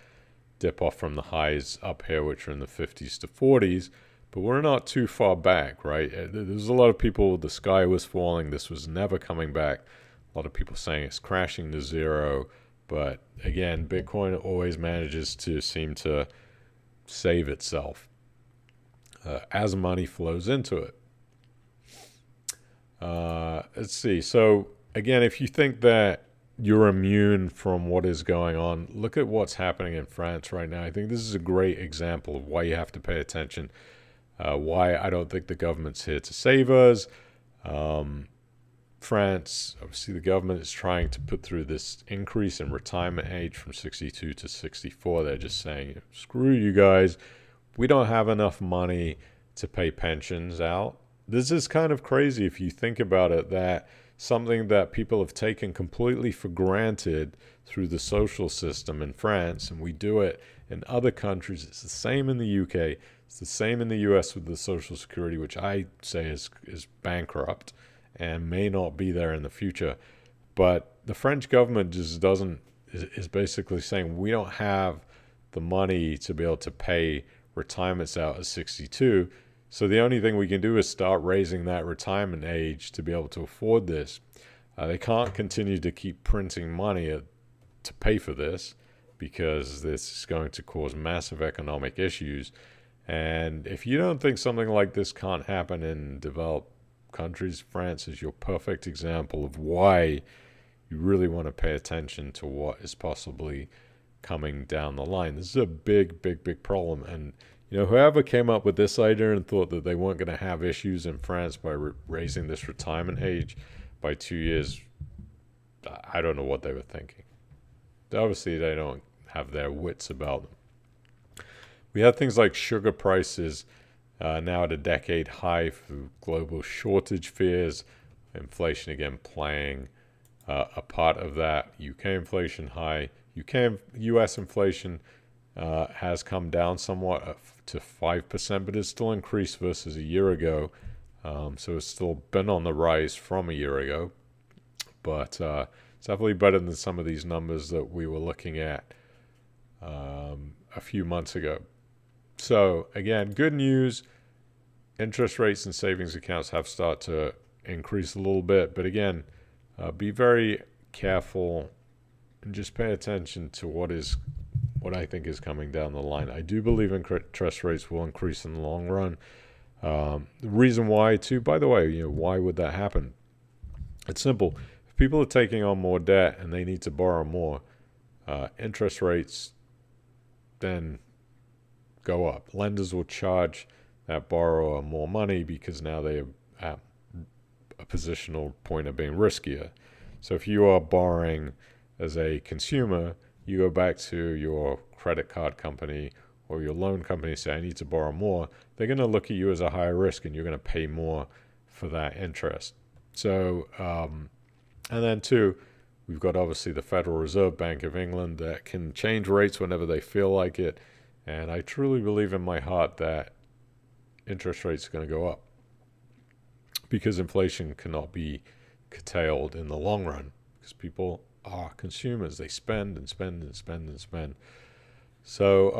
Speaker 1: dip off from the highs up here, which are in the 50s to 40s, but we're not too far back, right? There's a lot of people, the sky was falling, this was never coming back. A lot of people saying it's crashing to zero, but again, Bitcoin always manages to seem to save itself as money flows into it. Let's see. So again, if you think that you're immune from what is going on, look at what's happening in France right now. I think this is a great example of why you have to pay attention, why I don't think the government's here to save us. France, obviously the government is trying to put through this increase in retirement age from 62 to 64. They're just saying, screw you guys. We don't have enough money to pay pensions out. This is kind of crazy if you think about it, that something that people have taken completely for granted through the social system in France, and we do it in other countries. It's the same in the UK. It's the same in the US with the Social Security, which I say is bankrupt and may not be there in the future. But the French government just is basically saying we don't have the money to be able to pay retirements out at 62. So the only thing we can do is start raising that retirement age to be able to afford this. They can't continue to keep printing money to pay for this, because this is going to cause massive economic issues. And if you don't think something like this can't happen in developed countries, France is your perfect example of why you really want to pay attention to what is possibly coming down the line. This is a big, big, big problem. And whoever came up with this idea and thought that they weren't going to have issues in France by raising this retirement age by 2 years, I don't know what they were thinking. Obviously, they don't have their wits about them. We have things like sugar prices now at a decade high through global shortage fears, inflation again playing a part of that. UK inflation high. US inflation has come down somewhat to 5%, but it's still increased versus a year ago. So it's still been on the rise from a year ago. But it's definitely better than some of these numbers that we were looking at a few months ago. So again, good news. Interest rates and savings accounts have started to increase a little bit. But again, be very careful and just pay attention to what I think is coming down the line. I do believe interest rates will increase in the long run. The reason why, too, by the way, why would that happen? It's simple. If people are taking on more debt and they need to borrow more, interest rates then go up. Lenders will charge that borrower more money because now they are at a positional point of being riskier. So if you are borrowing as a consumer, you go back to your credit card company or your loan company and say, I need to borrow more. They're going to look at you as a higher risk and you're going to pay more for that interest. So, and then two, we've got obviously the Federal Reserve Bank of England that can change rates whenever they feel like it. And I truly believe in my heart that interest rates are going to go up because inflation cannot be curtailed in the long run because people are consumers. They spend and spend and spend and spend. So,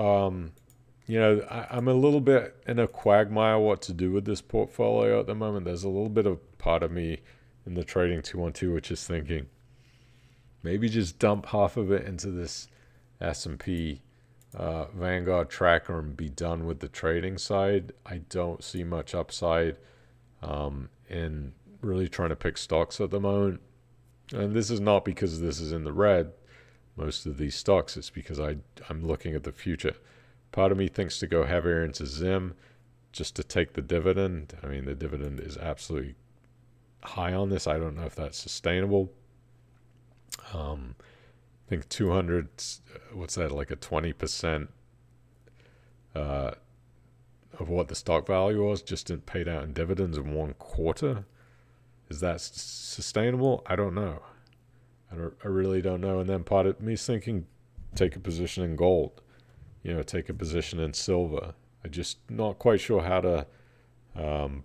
Speaker 1: I'm a little bit in a quagmire what to do with this portfolio at the moment. There's a little bit of part of me in the Trading 212 which is thinking maybe just dump half of it into this S&P Vanguard tracker and be done with the trading side. I don't see much upside in really trying to pick stocks at the moment. And this is not because this is in the red, most of these stocks. It's because I'm looking at the future. Part of me thinks to go heavier into Zim just to take the dividend. I mean, the dividend is absolutely high on this. I don't know if that's sustainable. I think 200, what's that, like a 20% of what the stock value was just didn't paid out in dividends in 1 quarter. Is that sustainable? I don't know. I really don't know. And then part of me is thinking, take a position in gold, take a position in silver. I'm just not quite sure how to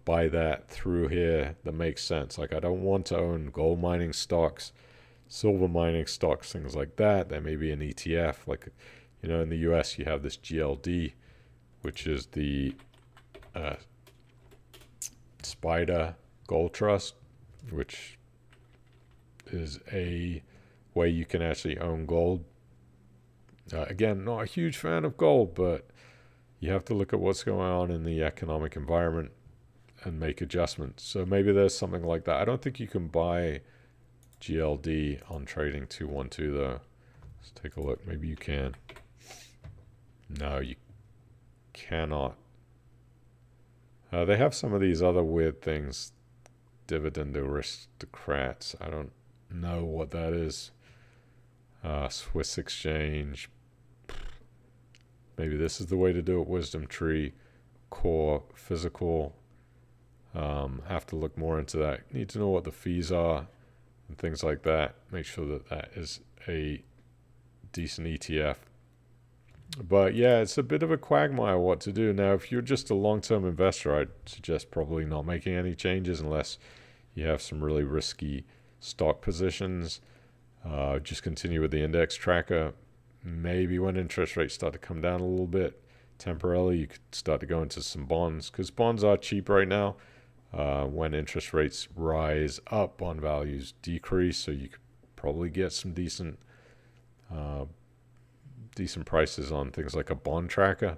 Speaker 1: buy that through here that makes sense. Like I don't want to own gold mining stocks, silver mining stocks, things like that. There may be an ETF. Like, in the US you have this GLD, which is the Spider Gold Trust, which is a way you can actually own gold. Again, not a huge fan of gold, but you have to look at what's going on in the economic environment and make adjustments. So maybe there's something like that. I don't think you can buy GLD on Trading 212 though. Let's take a look. Maybe you can. No, you cannot. They have some of these other weird things. Dividend aristocrats. I don't know what that is. Swiss exchange. Maybe this is the way to do it. Wisdom tree, core, physical. Have to look more into that. Need to know what the fees are and things like that. Make sure that that is a decent ETF. But yeah, it's a bit of a quagmire what to do. Now, if you're just a long-term investor, I'd suggest probably not making any changes unless you have some really risky stock positions. Just continue with the index tracker. Maybe when interest rates start to come down a little bit, temporarily. You could start to go into some bonds because bonds are cheap right now. When interest rates rise up, bond values decrease, so you could probably get some decent prices on things like a bond tracker.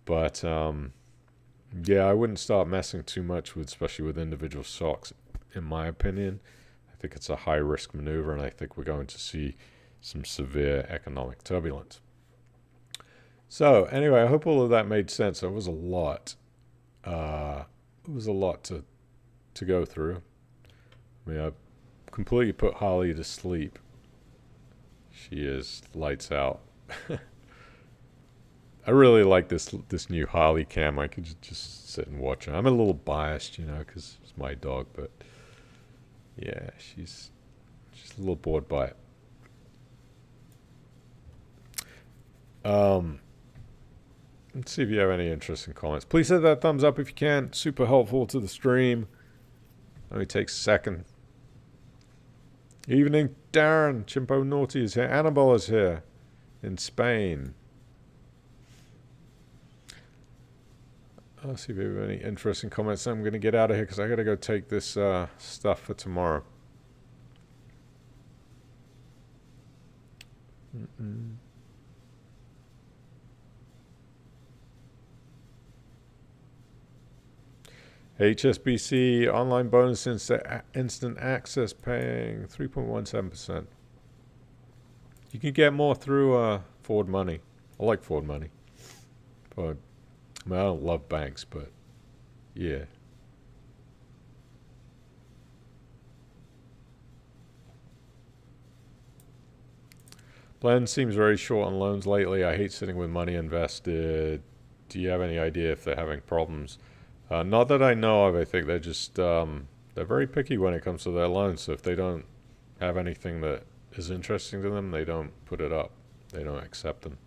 Speaker 1: But yeah, I wouldn't start messing too much with, especially with individual stocks, in my opinion. I think it's a high risk maneuver, and I think we're going to see some severe economic turbulence. So anyway, I hope all of that made sense. It was a lot. It was a lot to go through. I mean, I completely put Holly to sleep. She is lights out. I really like this new Harley cam. I could just sit and watch her. I'm a little biased, because it's my dog, but yeah, she's a little bored by it. Let's see if you have any interesting comments. Please hit that thumbs up if you can. Super helpful to the stream. Only takes a second. Evening, Darren. Chimpo Naughty is here. Annabelle is here in Spain. I'll see if you have any interesting comments. I'm going to get out of here because I got to go take this stuff for tomorrow. HSBC online bonus instant access paying 3.17%. You can get more through Ford Money. I like Ford Money. But I don't love banks, but yeah. Blend seems very short on loans lately. I hate sitting with money invested. Do you have any idea if they're having problems? Not that I know of. I think they're just they're very picky when it comes to their loans. So if they don't have anything that is interesting to them, they don't put it up. They don't accept them.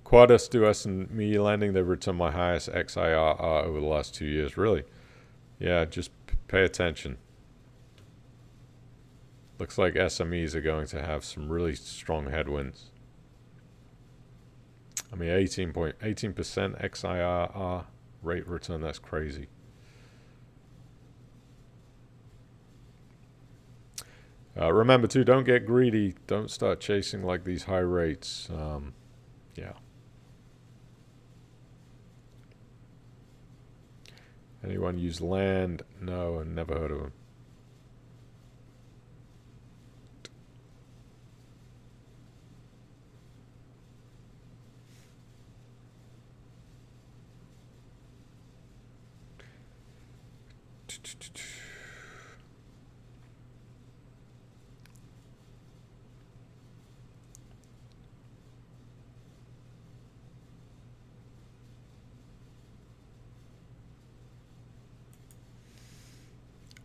Speaker 1: Quadus do SME lending. They've returned my highest XIRR over the last 2 years. Really? Yeah, just pay attention. Looks like SMEs are going to have some really strong headwinds. I mean, 18% XIRR rate return, that's crazy. Remember, too, don't get greedy. Don't start chasing like these high rates. Yeah. Anyone use land? No, I never heard of them.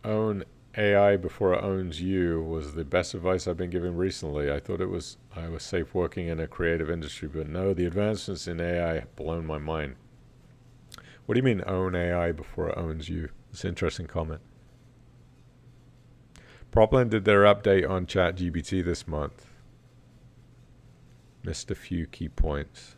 Speaker 1: Own AI before it owns you was the best advice I've been given recently. I thought I was safe working in a creative industry, but no, the advancements in AI have blown my mind. What do you mean own AI before it owns you? It's an interesting comment. Proplan did their update on ChatGPT this month. Missed a few key points.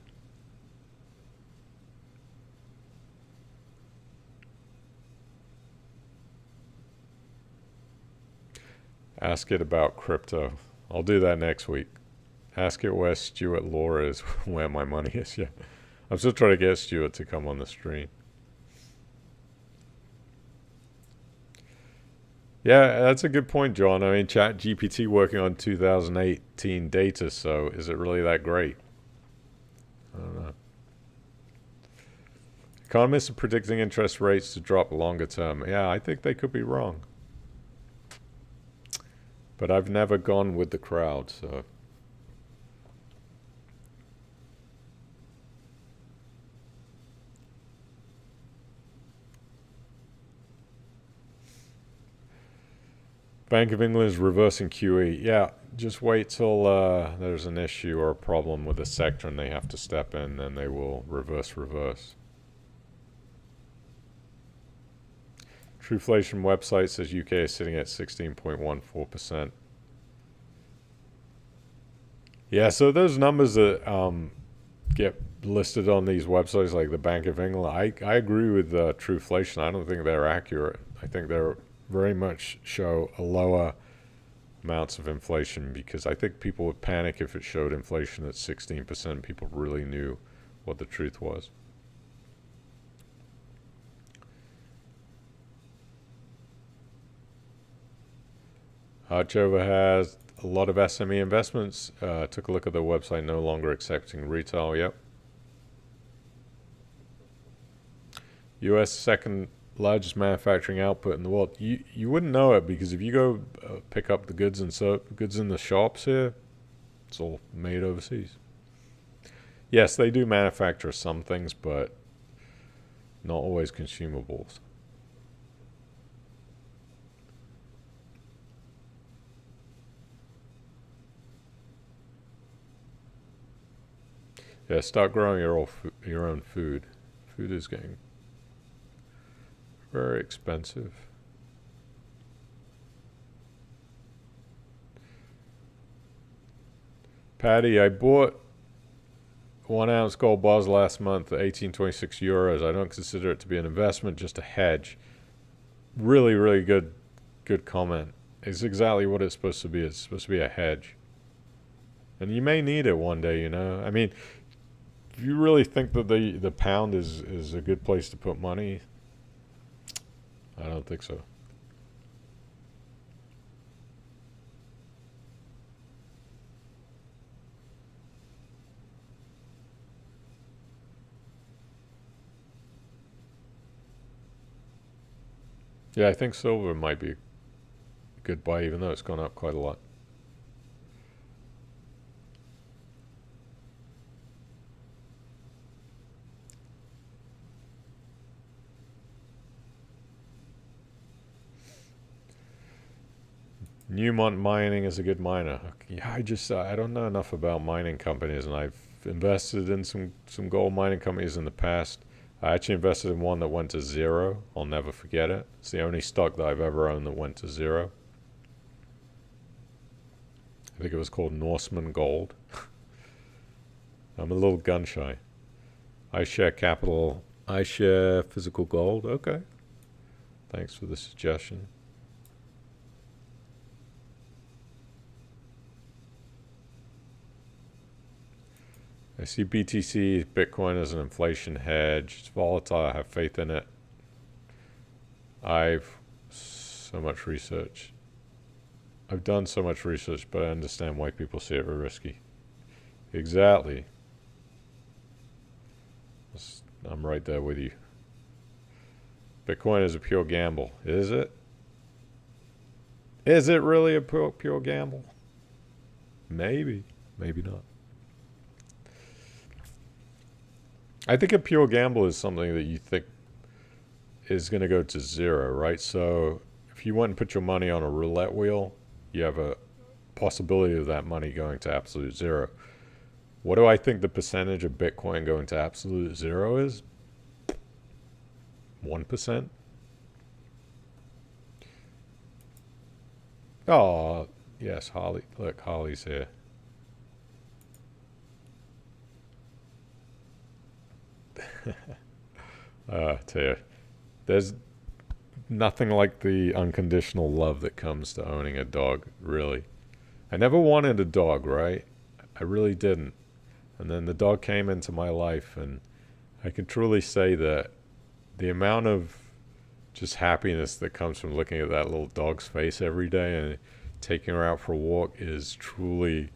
Speaker 1: Ask it about crypto. I'll do that next week. Ask it where Stuart Law is, where my money is. Yeah, I'm still trying to get Stuart to come on the stream. Yeah, that's a good point, John. I mean, ChatGPT working on 2018 data, so is it really that great? I don't know. Economists are predicting interest rates to drop longer term. Yeah, I think they could be wrong. But I've never gone with the crowd, so. Bank of England is reversing QE. Yeah, just wait till there's an issue or a problem with the sector and they have to step in, then they will reverse. Trueflation website says UK is sitting at 16.14%. Yeah, so those numbers that get listed on these websites like the Bank of England, I agree with Trueflation. I don't think they're accurate. I think they're very much show a lower amounts of inflation because I think people would panic if it showed inflation at 16%. People really knew what the truth was. Archover has a lot of SME investments. Took a look at their website, no longer accepting retail. Yep. U.S. second largest manufacturing output in the world. You wouldn't know it because if you go pick up the goods and goods in the shops here, it's all made overseas. Yes, they do manufacture some things, but not always consumables. Yeah, start growing your own food. Food is getting very expensive. Patty, I bought 1 ounce gold bars last month at 18.26 euros. I don't consider it to be an investment, just a hedge. Really, really good comment. It's exactly what it's supposed to be. It's supposed to be a hedge. And you may need it one day, you know. I mean, if you really think that the pound is a good place to put money, I don't think so. Yeah, I think silver might be a good buy, even though it's gone up quite a lot. Newmont Mining is a good miner. Yeah, I don't know enough about mining companies, and I've invested in some gold mining companies in the past. I actually invested in one that went to zero. I'll never forget it. It's the only stock that I've ever owned that went to zero. I think it was called Norseman Gold. I'm a little gun shy. I share physical gold. Okay. Thanks for the suggestion. I see BTC, Bitcoin as an inflation hedge. It's volatile. I have faith in it. I've so much research. I've done so much research, but I understand why people see it as risky. Exactly. I'm right there with you. Bitcoin is a pure gamble. Is it? Is it really a pure gamble? Maybe. Maybe not. I think a pure gamble is something that you think is going to go to zero, right? So if you went and put your money on a roulette wheel, you have a possibility of that money going to absolute zero. What do I think the percentage of Bitcoin going to absolute zero is? 1%? Oh, yes, Holly. Look, Holly's here. Tell you, there's nothing like the unconditional love that comes to owning a dog, really. I never wanted a dog, right? I really didn't. And then the dog came into my life, and I can truly say that the amount of just happiness that comes from looking at that little dog's face every day and taking her out for a walk is truly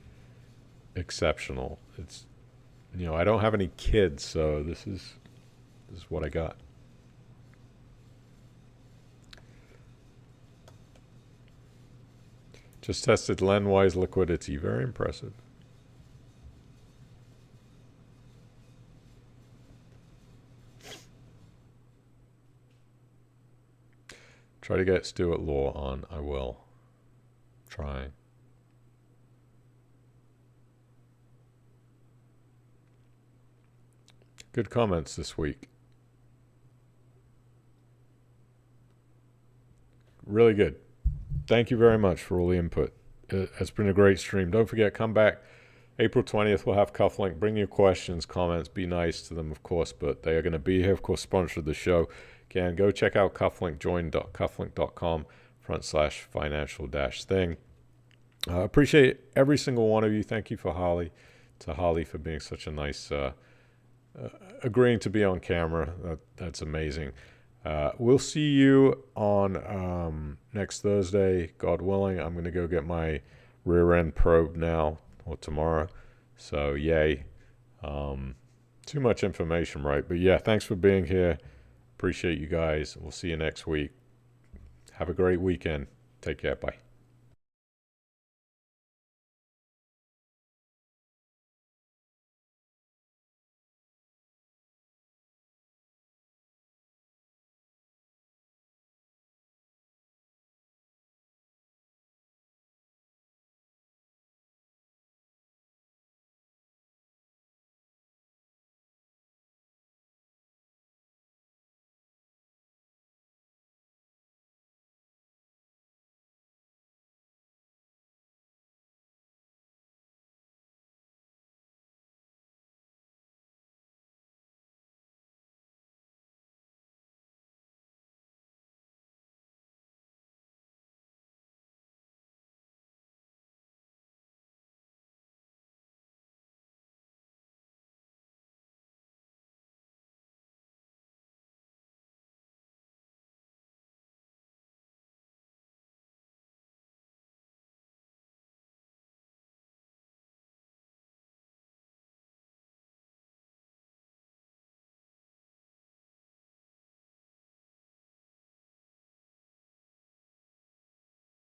Speaker 1: exceptional. It's, I don't have any kids, so this is what I got. Just tested LendWise liquidity. Very impressive. Try to get Stuart Law on. I will. Try. Good comments this week. Really good. Thank you very much for all the input. It's been a great stream. Don't forget, come back April 20th, we'll have Cufflink. Bring your questions, comments, be nice to them, of course, but they are going to be here, of course, sponsored the show. Again, go check out Cufflink, join.cufflink.com/financial-thing. Appreciate every single one of you. Thank you for Holly for being such a nice, agreeing to be on camera. That's amazing. We'll see you on next Thursday, God willing. I'm going to go get my rear end probe now or tomorrow. So yay. Too much information, right? But yeah, thanks for being here. Appreciate you guys. We'll see you next week. Have a great weekend. Take care. Bye.